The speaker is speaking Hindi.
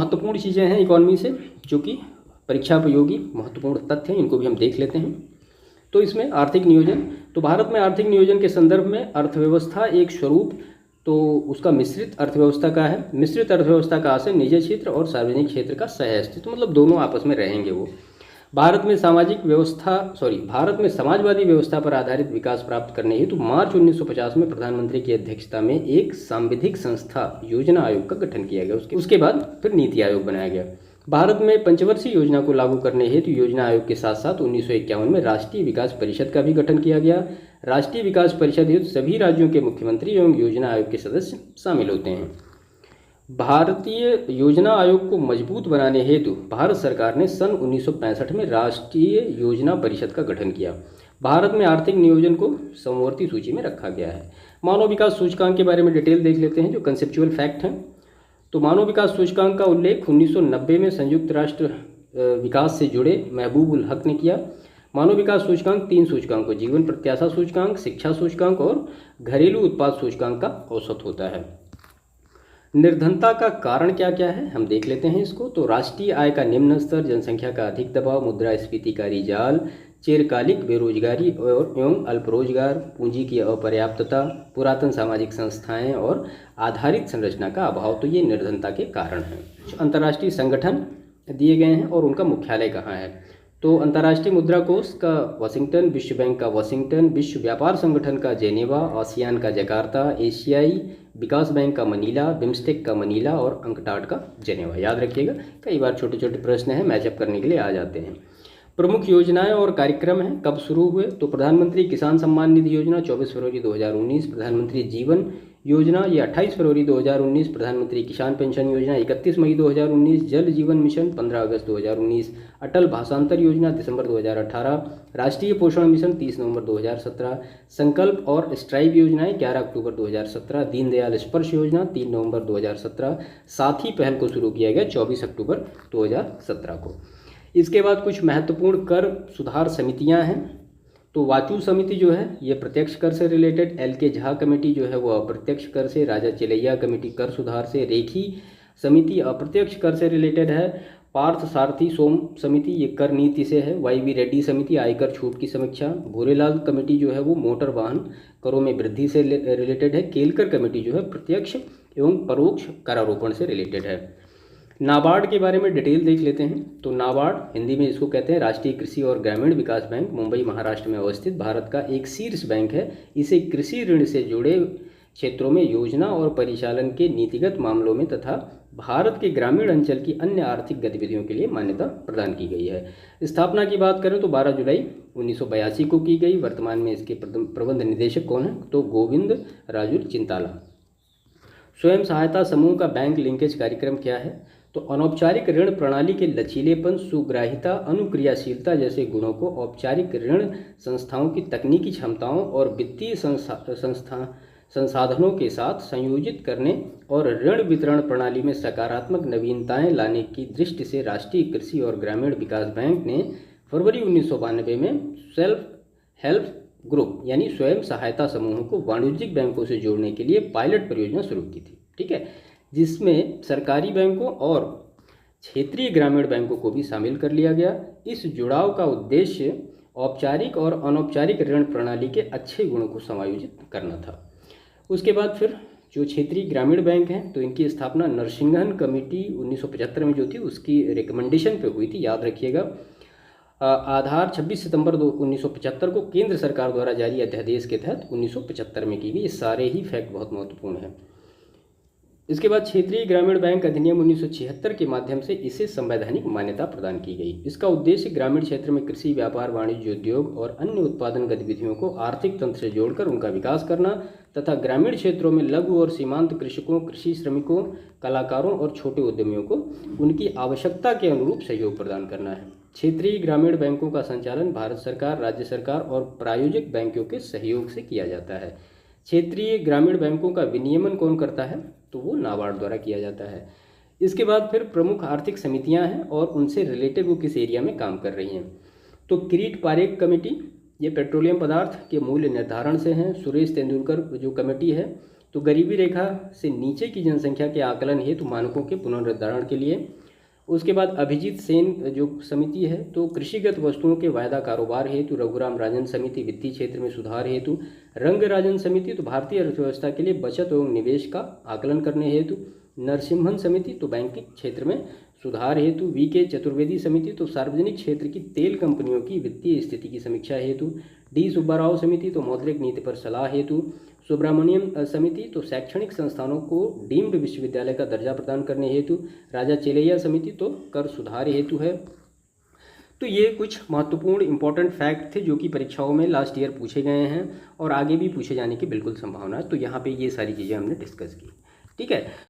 महत्वपूर्ण चीज़ें हैं इकॉनमी से जो कि परीक्षा उपयोगी महत्वपूर्ण तथ्य हैं, इनको भी हम देख लेते हैं। तो इसमें आर्थिक नियोजन, तो भारत में आर्थिक नियोजन के संदर्भ में अर्थव्यवस्था एक स्वरूप तो उसका मिश्रित अर्थव्यवस्था का है। मिश्रित अर्थव्यवस्था का आशय निजी क्षेत्र और सार्वजनिक क्षेत्र का सह अस्तित्व, मतलब दोनों आपस में रहेंगे वो। भारत में समाजवादी व्यवस्था पर आधारित विकास प्राप्त करने हेतु मार्च 1950 में प्रधानमंत्री की अध्यक्षता में एक सांविधिक संस्था योजना आयोग का गठन किया गया। उसके बाद फिर नीति आयोग बनाया गया। भारत में पंचवर्षीय योजना को लागू करने हेतु योजना आयोग के साथ साथ 1951 में राष्ट्रीय विकास परिषद का भी गठन किया गया। राष्ट्रीय विकास परिषद हेतु सभी राज्यों के मुख्यमंत्री एवं योजना आयोग के सदस्य शामिल होते हैं। भारतीय योजना आयोग को मजबूत बनाने हेतु भारत सरकार ने सन 1965 में राष्ट्रीय योजना परिषद का गठन किया। भारत में आर्थिक नियोजन को समवर्ती सूची में रखा गया है। मानव विकास सूचकांक के बारे में डिटेल देख लेते हैं, जो कंसेप्चुअल फैक्ट हैं। तो मानव विकास सूचकांक का उल्लेख 1990 में संयुक्त राष्ट्र विकास से जुड़े महबूब उल हक ने किया। मानव विकास सूचकांक 3 सूचकांकों, जीवन प्रत्याशा सूचकांक, शिक्षा सूचकांक और घरेलू उत्पाद सूचकांक का औसत होता है। निर्धनता का कारण क्या क्या है, हम देख लेते हैं इसको। तो राष्ट्रीय आय का निम्न स्तर, जनसंख्या का अधिक दबाव, मुद्रास्फीति का जाल, चिरकालिक बेरोजगारी और एवं अल्प रोजगार, पूंजी की अपर्याप्तता, पुरातन सामाजिक संस्थाएं और आधारित संरचना का अभाव, तो ये निर्धनता के कारण हैं। अंतर्राष्ट्रीय संगठन दिए गए हैं और उनका मुख्यालय कहाँ है। तो अंतर्राष्ट्रीय मुद्रा कोष का वाशिंगटन, विश्व बैंक का वाशिंगटन, विश्व व्यापार संगठन का जेनेवा, आसियान का जकार्ता, एशियाई विकास बैंक का मनीला, बिम्स्टेक का मनीला और अंकटाड का जेनेवा। याद रखिएगा, कई बार छोटे छोटे प्रश्न हैं, मैचअप करने के लिए आ जाते हैं। प्रमुख योजनाएं और कार्यक्रम हैं, कब शुरू हुए। तो प्रधानमंत्री किसान सम्मान निधि योजना 24 फरवरी 2019, प्रधानमंत्री जीवन योजना ये 28 फरवरी 2019, प्रधानमंत्री किसान पेंशन योजना 31 मई 2019, जल जीवन मिशन 15 अगस्त 2019, अटल भाषांतर योजना दिसंबर 2018, राष्ट्रीय पोषण मिशन 30 नवंबर 2017, संकल्प और स्ट्राइव योजनाएं 11 अक्टूबर 2017, दीनदयाल स्पर्श योजना 3 नवंबर 2017, साथी पहल को शुरू किया गया 24 अक्टूबर 2017 को। इसके बाद कुछ महत्वपूर्ण कर सुधार समितियां हैं। तो वाचू समिति जो है ये प्रत्यक्ष कर से रिलेटेड, LK झा कमेटी जो है वो अप्रत्यक्ष कर से, राजा चिलैया कमेटी कर सुधार से, रेखी समिति अप्रत्यक्ष कर से रिलेटेड है, पार्थ सारथी सोम समिति ये कर नीति से है, YV रेड्डी समिति आयकर छूट की समीक्षा, भूरेलाल कमेटी जो है वो मोटर वाहन करों में वृद्धि से रिलेटेड है, केलकर कमेटी जो है प्रत्यक्ष एवं परोक्ष करारोपण से रिलेटेड है। नाबार्ड के बारे में डिटेल देख लेते हैं। तो नाबार्ड हिंदी में इसको कहते हैं राष्ट्रीय कृषि और ग्रामीण विकास बैंक, मुंबई महाराष्ट्र में अवस्थित भारत का एक शीर्ष बैंक है। इसे कृषि ऋण से जुड़े क्षेत्रों में योजना और परिचालन के नीतिगत मामलों में तथा भारत के ग्रामीण अंचल की अन्य आर्थिक गतिविधियों के लिए मान्यता प्रदान की गई है। स्थापना की बात करें तो 12 जुलाई 1982 को की गई। वर्तमान में इसके प्रबंध निदेशक कौन है, तो गोविंद राजुल चिंताला। स्वयं सहायता समूह का बैंक लिंकेज कार्यक्रम क्या है, तो अनौपचारिक ऋण प्रणाली के लचीलेपन, सुग्राहिता, अनुक्रियाशीलता जैसे गुणों को औपचारिक ऋण संस्थाओं की तकनीकी क्षमताओं और वित्तीय संसाधनों के साथ संयोजित करने और ऋण वितरण प्रणाली में सकारात्मक नवीनताएं लाने की दृष्टि से राष्ट्रीय कृषि और ग्रामीण विकास बैंक ने फरवरी 1992 में सेल्फ हेल्प ग्रुप यानी स्वयं सहायता समूहों को वाणिज्यिक बैंकों से जोड़ने के लिए पायलट परियोजना शुरू की थी। ठीक है, जिसमें सरकारी बैंकों और क्षेत्रीय ग्रामीण बैंकों को भी शामिल कर लिया गया। इस जुड़ाव का उद्देश्य औपचारिक और अनौपचारिक ऋण प्रणाली के अच्छे गुणों को समायोजित करना था। उसके बाद फिर जो क्षेत्रीय ग्रामीण बैंक हैं तो इनकी स्थापना नरसिंहन कमेटी 1975 में जो थी उसकी रिकमेंडेशन पे हुई थी, याद रखिएगा। आधार 26 सितंबर 1975 को केंद्र सरकार द्वारा जारी अध्यादेश के तहत 1975 में की गई। ये सारे ही फैक्ट बहुत महत्वपूर्ण हैं। इसके बाद क्षेत्रीय ग्रामीण बैंक अधिनियम 1976 के माध्यम से इसे संवैधानिक मान्यता प्रदान की गई। इसका उद्देश्य ग्रामीण क्षेत्र में कृषि, व्यापार, वाणिज्य, उद्योग और अन्य उत्पादन गतिविधियों को आर्थिक तंत्र से जोड़कर उनका विकास करना तथा ग्रामीण क्षेत्रों में लघु और सीमांत कृषकों, कृषि श्रमिकों, कलाकारों और छोटे उद्यमियों को उनकी आवश्यकता के अनुरूप सहयोग प्रदान करना है। क्षेत्रीय ग्रामीण बैंकों का संचालन भारत सरकार, राज्य सरकार और प्रायोजक बैंकों के सहयोग से किया जाता है। क्षेत्रीय ग्रामीण बैंकों का विनियमन कौन करता है, तो वो नाबार्ड द्वारा किया जाता है। इसके बाद फिर प्रमुख आर्थिक समितियां हैं और उनसे रिलेटेड वो किस एरिया में काम कर रही हैं। तो किरीट पारेख कमेटी ये पेट्रोलियम पदार्थ के मूल्य निर्धारण से हैं। सुरेश तेंदुलकर जो कमेटी है तो गरीबी रेखा से नीचे की जनसंख्या के आकलन हेतु मानकों के पुनर्निर्धारण के लिए। उसके बाद अभिजीत सेन जो समिति है तो कृषिगत वस्तुओं के वायदा कारोबार हेतु। रघुराम राजन समिति वित्तीय क्षेत्र में सुधार हेतु। रंग राजन समिति तो भारतीय अर्थव्यवस्था के लिए बचत एवं निवेश का आकलन करने हेतु। नरसिम्हन समिति तो बैंकिंग क्षेत्र में सुधार हेतु। वी.के. चतुर्वेदी समिति तो सार्वजनिक क्षेत्र की तेल कंपनियों की वित्तीय स्थिति की समीक्षा हेतु। डी. सुब्बाराव समिति तो मौद्रिक नीति पर सलाह हेतु। सुब्रमण्यम समिति तो शैक्षणिक संस्थानों को डीम्ड विश्वविद्यालय का दर्जा प्रदान करने हेतु। राजा चेलैया समिति तो कर सुधार हेतु है। तो ये कुछ महत्वपूर्ण इंपॉर्टेंट फैक्ट थे जो कि परीक्षाओं में लास्ट ईयर पूछे गए हैं और आगे भी पूछे जाने की बिल्कुल संभावना है। तो यहाँ पे ये सारी चीज़ें हमने डिस्कस की। ठीक है।